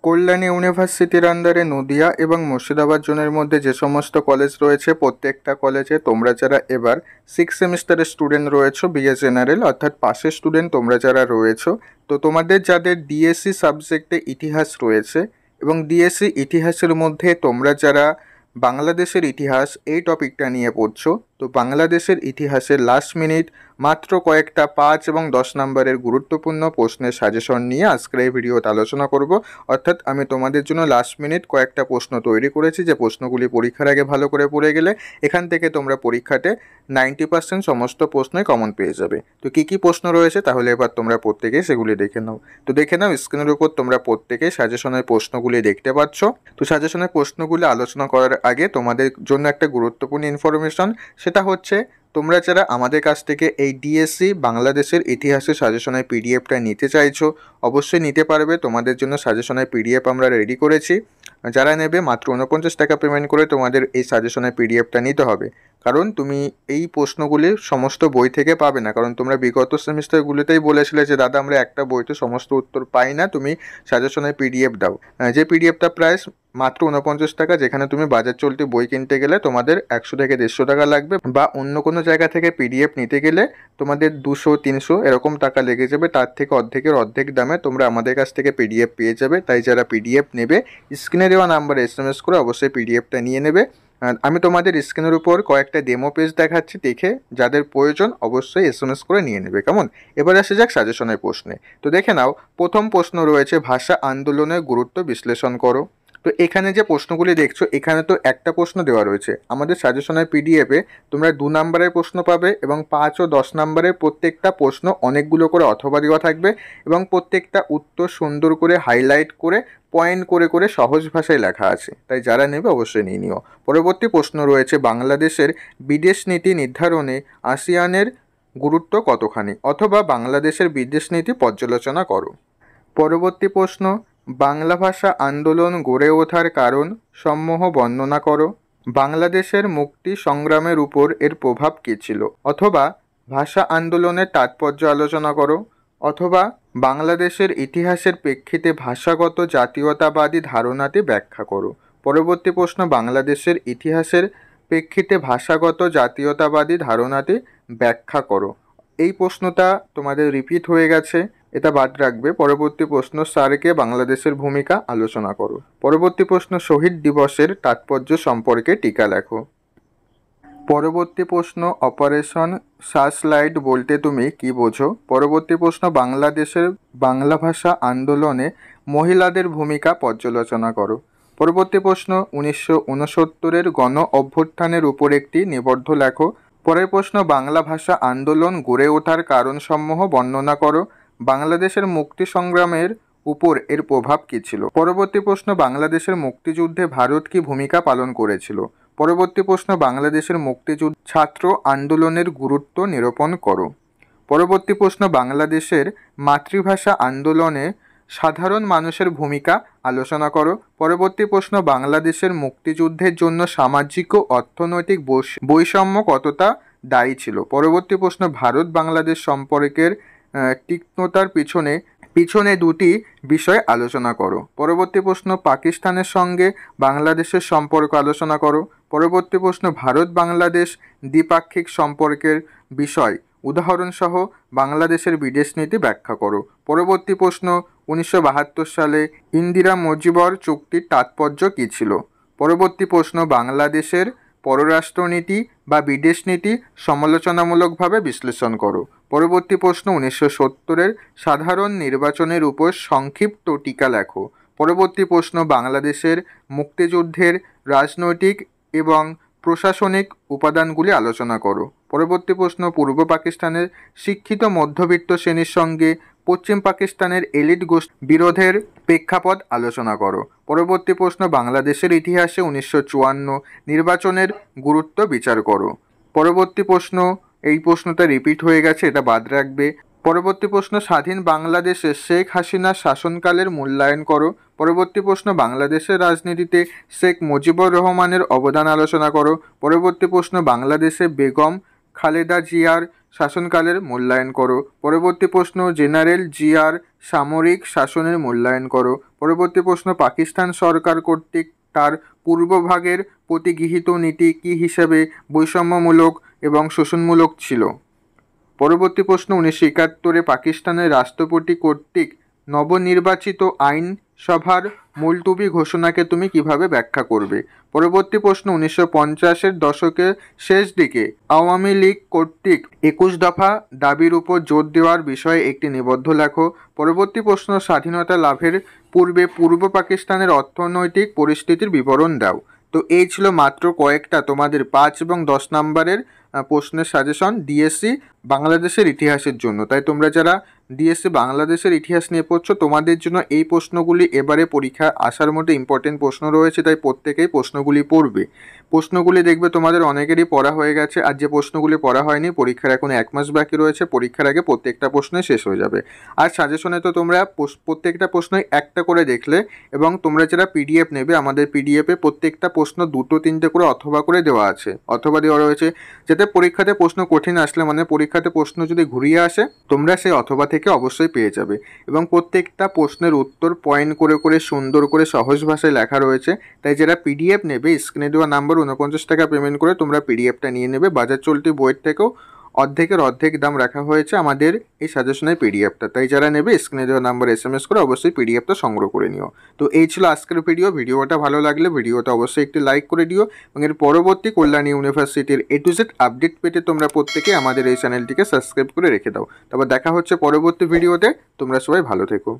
কল্যাণী ইউনিভার্সিটির আন্ডারে নদিয়া এবং মুর্শিদাবাদ জোনের মধ্যে যে সমস্ত কলেজ রয়েছে, প্রত্যেকটা কলেজে তোমরা যারা এবার 6 সেমিস্টারের স্টুডেন্ট রয়েছো, বিএ জেনারেল অর্থাৎ পাশের স্টুডেন্ট তোমরা যারা রয়েছো, তো তোমাদের যাদের ডিএসসি সাবজেক্টে ইতিহাস রয়েছে এবং ডিএসসি ইতিহাসের মধ্যে তোমরা যারা বাংলাদেশের ইতিহাস এই টপিকটা নিয়ে পড়ছো, তো বাংলাদেশের ইতিহাসের লাস্ট মিনিট মাত্র কয়েকটা 5 এবং 10 নম্বরের গুরুত্বপূর্ণ প্রশ্নের সাজেশন নিয়ে আজকের এই ভিডিওতে আলোচনা করব। অর্থাৎ আমি তোমাদের জন্য লাস্ট মিনিট কয়েকটা প্রশ্ন তৈরি করেছি, যে প্রশ্নগুলি পরীক্ষার আগে ভালো করে পড়ে গেলে এখান থেকে তোমরা পরীক্ষাতে 90% সমস্ত প্রশ্নই কমন পেয়ে যাবে। তো কী কী প্রশ্ন রয়েছে তাহলে এবার তোমরা প্রত্যেকেই সেগুলি দেখে নাও। তো দেখে নাও, স্ক্রিনের উপর তোমরা প্রত্যেকেই সাজেশনের প্রশ্নগুলি দেখতে পাচ্ছ। তো সাজেশনের প্রশ্নগুলি আলোচনা করার আগে তোমাদের জন্য একটা গুরুত্বপূর্ণ ইনফরমেশন, সেটা হচ্ছে তোমরা যারা আমাদের কাছ থেকে এই ডিএসসি বাংলাদেশের ইতিহাসের সাজেশনের পিডিএফটা নিতে চাইছো, অবশ্যই নিতে পারবে। তোমাদের জন্য সাজেশনের পিডিএফ আমরা রেডি করেছি। যারা নেবে মাত্র 49 টাকা পেমেন্ট করে তোমাদের এই সাজেশনের পিডিএফটা নিতে হবে, কারণ তুমি এই প্রশ্নগুলি সমস্ত বই থেকে পাবে না। কারণ তোমরা বিগত সেমিস্টারগুলোতেই বলেছিলে যে দাদা আমরা একটা বইতে সমস্ত উত্তর পাই না, তুমি সাজেশনের পিডিএফ দাও। যে পিডিএফটা প্রাইস মাত্র 49 টাকা, যেখানে তুমি বাজার চলতি বই কিনতে গেলে তোমাদের 100 থেকে 150 টাকা লাগবে, বা অন্য কোনো জায়গা থেকে পিডিএফ নিতে গেলে তোমাদের 200-300 এরকম টাকা লেগে যাবে। তার থেকে অর্ধেকের অর্ধেক দামে তোমরা আমাদের কাছ থেকে পিডিএফ পেয়ে যাবে। তাই যারা পিডিএফ নেবে স্ক্রিনে দেওয়া নাম্বারে এসএমএস করে অবশ্যই পিডিএফটা নিয়ে নেবে। আমি তোমাদের স্ক্রিনের উপর কয়েকটা ডেমো পেজ দেখাচ্ছি, দেখে যাদের প্রয়োজন অবশ্যই এসএমএস করে নিয়ে নেবে, কেমন? এবার আসা যাক সাজেশনের প্রশ্নে। তো দেখে নাও, প্রথম প্রশ্ন রয়েছে ভাষা আন্দোলনের গুরুত্ব বিশ্লেষণ করো। তো এখানে যে প্রশ্নগুলি দেখছো, এখানে তো একটা প্রশ্ন দেওয়া রয়েছে। আমাদের সাজেশনের পিডিএফে তোমরা 2 নম্বরের প্রশ্ন পাবে এবং 5 ও 10 নম্বরের প্রত্যেকটা প্রশ্ন অনেকগুলো করে অথবা দেওয়া থাকবে, এবং প্রত্যেকটা উত্তর সুন্দর করে হাইলাইট করে পয়েন্ট করে করে সহজ ভাষায় লেখা আছে। তাই যারা নেবে অবশ্যই নিয়ে নিও। পরবর্তী প্রশ্ন রয়েছে বাংলাদেশের বিদেশ নীতি নির্ধারণে আসিয়ানের গুরুত্ব কতখানি, অথবা বাংলাদেশের বিদেশ নীতি পর্যালোচনা করো। পরবর্তী প্রশ্ন, বাংলা ভাষা আন্দোলন গড়ে ওঠার কারণ সমূহ বর্ণনা করো। বাংলাদেশের মুক্তি সংগ্রামের উপর এর প্রভাব কী ছিল, অথবা ভাষা আন্দোলনের তাৎপর্য আলোচনা করো, অথবা বাংলাদেশের ইতিহাসের প্রেক্ষিতে ভাষাগত জাতীয়তাবাদী ধারণাটি ব্যাখ্যা করো। পরবর্তী প্রশ্ন, বাংলাদেশের ইতিহাসের প্রেক্ষিতে ভাষাগত জাতীয়তাবাদী ধারণাটি ব্যাখ্যা করো। এই প্রশ্নটা তোমাদের রিপিট হয়ে গেছে, এটা বাদ রাখবে। পরবর্তী প্রশ্ন, সার্কে বাংলাদেশের ভূমিকা আলোচনা করো। পরবর্তী প্রশ্ন, শহীদ দিবসের তাৎপর্য সম্পর্কে টিকা লেখো। পরবর্তী প্রশ্ন, অপারেশন সার্চলাইট বলতে তুমি কি বোঝো। পরবর্তী প্রশ্ন, বাংলাদেশের বাংলা ভাষা আন্দোলনে মহিলাদের ভূমিকা পর্যালোচনা করো। পরবর্তী প্রশ্ন, 1969-এর গণ অভ্যুত্থানের উপর একটি নিবন্ধ লেখো। পরের প্রশ্ন, বাংলা ভাষা আন্দোলন গড়ে ওঠার কারণসমূহ বর্ণনা করো। বাংলাদেশের মুক্তি সংগ্রামের উপর এর প্রভাব কী ছিল। পরবর্তী প্রশ্ন, বাংলাদেশের মুক্তিযুদ্ধে ভারত কী ভূমিকা পালন করেছিল। পরবর্তী প্রশ্ন, বাংলাদেশের মুক্তিযুদ্ধ ছাত্র আন্দোলনের গুরুত্ব নিরূপণ করো। পরবর্তী প্রশ্ন, বাংলাদেশের মাতৃভাষা আন্দোলনে সাধারণ মানুষের ভূমিকা আলোচনা করো। পরবর্তী প্রশ্ন, বাংলাদেশের মুক্তিযুদ্ধের জন্য সামাজিক ও অর্থনৈতিক বৈষম্য কতটা দায়ী ছিল। পরবর্তী প্রশ্ন, ভারত বাংলাদেশ সম্পর্কের তীক্ষ্ণতার পিছনে দুটি বিষয় আলোচনা করো। পরবর্তী প্রশ্ন, পাকিস্তানের সঙ্গে বাংলাদেশের সম্পর্ক আলোচনা করো। পরবর্তী প্রশ্ন, ভারত বাংলাদেশ দ্বিপাক্ষিক সম্পর্কের বিষয় উদাহরণসহ বাংলাদেশের বিদেশ নীতি ব্যাখ্যা করো। পরবর্তী প্রশ্ন, 1972 সালে ইন্দিরা মজিবর চুক্তির তাৎপর্য কী ছিল। পরবর্তী প্রশ্ন, বাংলাদেশের পররাষ্ট্রনীতি বা বিদেশ নীতি সমালোচনামূলকভাবে বিশ্লেষণ করো। পরবর্তী প্রশ্ন, 1970-এর সাধারণ নির্বাচনের উপর সংক্ষিপ্ত টিকা লেখো। পরবর্তী প্রশ্ন, বাংলাদেশের মুক্তিযুদ্ধের রাজনৈতিক এবং প্রশাসনিক উপাদানগুলি আলোচনা করো। পরবর্তী প্রশ্ন, পূর্ব পাকিস্তানের শিক্ষিত মধ্যবিত্ত শ্রেণীর সঙ্গে পশ্চিম পাকিস্তানের এলিট গোষ্ঠী বিরোধের প্রেক্ষাপট আলোচনা করো। পরবর্তী প্রশ্ন, বাংলাদেশের ইতিহাসে 1954 নির্বাচনের গুরুত্ব বিচার করো। পরবর্তী প্রশ্ন, এই প্রশ্নটা রিপিট হয়ে গেছে, এটা বাদ রাখবে। পরবর্তী প্রশ্ন, স্বাধীন বাংলাদেশে শেখ হাসিনার শাসনকালের মূল্যায়ন করো। পরবর্তী প্রশ্ন, বাংলাদেশের রাজনীতিতে শেখ মুজিবুর রহমানের অবদান আলোচনা করো। পরবর্তী প্রশ্ন, বাংলাদেশে বেগম খালেদা জিয়ার শাসনকালের মূল্যায়ন করো। পরবর্তী প্রশ্ন, জেনারেল জিয়ার সামরিক শাসনের মূল্যায়ন করো। পরবর্তী প্রশ্ন, পাকিস্তান সরকার কর্তৃক তার পূর্বভাগের প্রতি গৃহীত নীতি কী হিসাবে বৈষম্যমূলক এবং শোষণমূলক ছিল? পরবর্তী প্রশ্ন, 1971 পাকিস্তানের রাষ্ট্রপতি কর্তৃক নবনির্বাচিত আইনসভার মুলতুবি ঘোষণাকে তুমি কিভাবে ব্যাখ্যা করবে? পরবর্তী প্রশ্ন, 1950-এর দশকের শেষ দিকে আওয়ামী লীগ কর্তৃক 21 দফা দাবির উপর জোর দেওয়ার বিষয়ে একটি নিবন্ধ লেখো। পরবর্তী প্রশ্ন, স্বাধীনতা লাভের পূর্বে পূর্ব পাকিস্তানের অর্থনৈতিক পরিস্থিতির বিবরণ দাও। তো এই ছিল মাত্র কয়েকটা তোমাদের 5 এবং 10 নম্বরের প্রশ্নের সাজেশন ডিএসসি বাংলাদেশের ইতিহাসের জন্য। তাই তোমরা যারা ডিএসসি বাংলাদেশের ইতিহাস নিয়ে পড়ছো, তোমাদের জন্য এই প্রশ্নগুলি এবারে পরীক্ষা আসার মধ্যে ইম্পর্টেন্ট প্রশ্ন রয়েছে, তাই প্রত্যেকেই প্রশ্নগুলি পড়বে। প্রশ্নগুলি দেখবে তোমাদের অনেকেরই পড়া হয়ে গেছে, আর যে প্রশ্নগুলি পড়া হয়নি পরীক্ষার এখন 1 মাস বাকি রয়েছে, পরীক্ষার আগে প্রত্যেকটা প্রশ্নই শেষ হয়ে যাবে। আর সাজেশনে তো তোমরা প্রত্যেকটা প্রশ্নই একটা করে দেখলে, এবং তোমরা যারা পিডিএফ নেবে, আমাদের পিডিএফে প্রত্যেকটা প্রশ্ন 2-3টে করে অথবা করে দেওয়া আছে, অথবা দেওয়া রয়েছে, যাতে পরীক্ষাতে প্রশ্ন কঠিন আসলে, মানে পরীক্ষাতে প্রশ্ন যদি ঘুরিয়ে আসে, তোমরা সেই অথবা থেকে অবশ্যই পেয়ে যাবে। এবং প্রত্যেকটা প্রশ্নের উত্তর পয়েন্ট করে করে সুন্দর করে সহজ ভাষায় লেখা রয়েছে। তাই যারা পিডিএফ নেবে, স্ক্রিনে দেওয়া নাম্বার 49 টাকা পেমেন্ট করে তোমরা পিডিএফটা নিয়ে নেবে। বাজার চলতি বইয়ের থেকেও অর্ধেক দাম রাখা হয়েছে আমাদের এই সাজেশনের পিডিএফটা। তাই যারা নেবে স্ক্রিনে দেওয়া নাম্বার SMS করে অবশ্যই পিডিএফটা সংগ্রহ করে নিও। তো এই ছিল আজকের ভিডিওটা ভালো লাগলে ভিডিওটা অবশ্যই একটি লাইক করে দিও, এবং এর পরবর্তী কল্যাণী ইউনিভার্সিটির A to Z আপডেট পেতে তোমরা প্রত্যেকে আমাদের এই চ্যানেলটিকে সাবস্ক্রাইব করে রেখে দাও। তারপর দেখা হচ্ছে পরবর্তী ভিডিওতে। তোমরা সবাই ভালো থেকো।